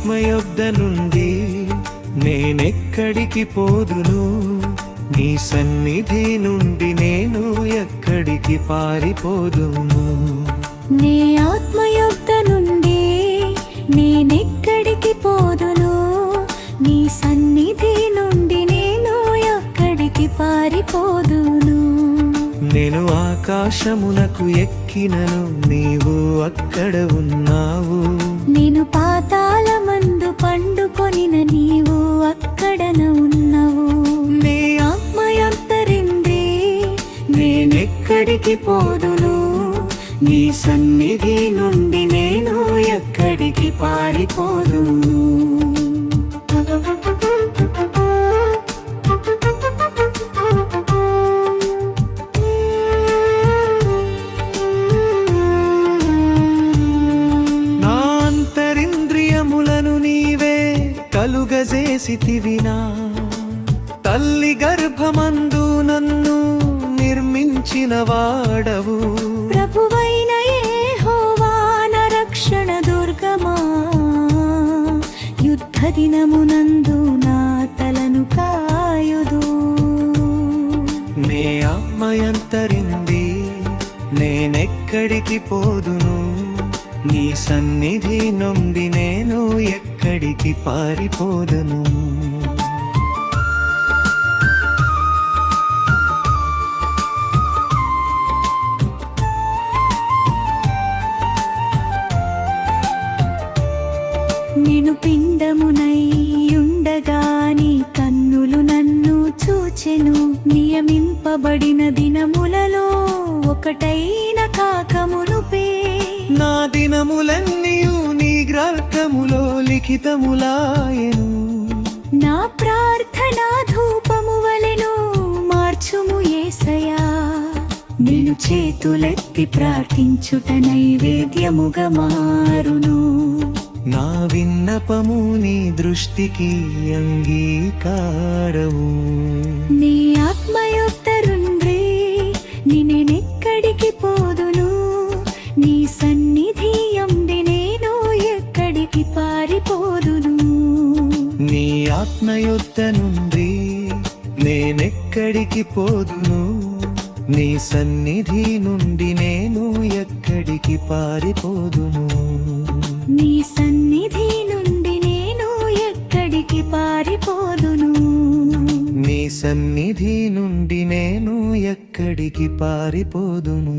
ఆత్మయొద్ద నుండి నేనెక్కడికి పోదును, నీ సన్నిధి నుండి నేను ఎక్కడికి పారిపోదును. నీ ఆత్మయొద్ద నుండి నేనెక్కడికి పోదును, నీ సన్నిధి నుండి నేను ఎక్కడికి పారిపోదును. నేను ఆకాశమునకు ఎక్కినను, నీవు అక్కడ ఉన్నావు. నేను పాతాళమందు పండుకొనిన, నీవు అక్కడన ఉన్నావు. నీ ఆత్మయంతరింది నేనెక్కడికి పోదును, నీ సన్నిధి నుండి నేను ఎక్కడికి పారిపోదును. నా అంతరింద్రియములను నీవే కలుగజేసితివినా, తల్లి గర్భమందు నన్ను నిర్మించిన వాడవు. ప్రభువైన యెహోవా నా రక్షణ దుర్గమా, యుద్ధ దినమునందు నా తలను కాయుదు. నే ఆత్మయంతరింది నేనెక్కడికి పోదును, నీ సన్నిధి నుండి నేను ఎక్కడికి పారిపోదును. నేను పిండమునై ఉండగా నీ కన్నులు నన్ను చూచెను. నియమింపబడిన దినములలో ఒకటైన కాకమునుపే, నా దినములన్నీయు నీ గ్రంథములో లిఖితములాయెను. నా ప్రార్థన ధూపము వలెను మార్చుము యేసయ్యా. నేను చేతులెత్తి ప్రార్థించుట నైవేద్యముగా మారును. నా విన్నపము నీ దృష్టికి అంగీకారము. నీ ఆత్మయొద్ద నుండి నేనెక్కడికి పోదును, నీ సన్నిధి యందు నేను ఎక్కడికి పారిపోదును. నీ ఆత్మయొద్ద నుండి నేనెక్కడికి పోదును, నీ సన్నిధి నుండి నేను ఎక్కడికి పారిపోదును. నీ సన్నిధి నుండి నేను ఎక్కడికి పారిపోదును. నీ సన్నిధి నుండి నేను ఎక్కడికి పారిపోదును.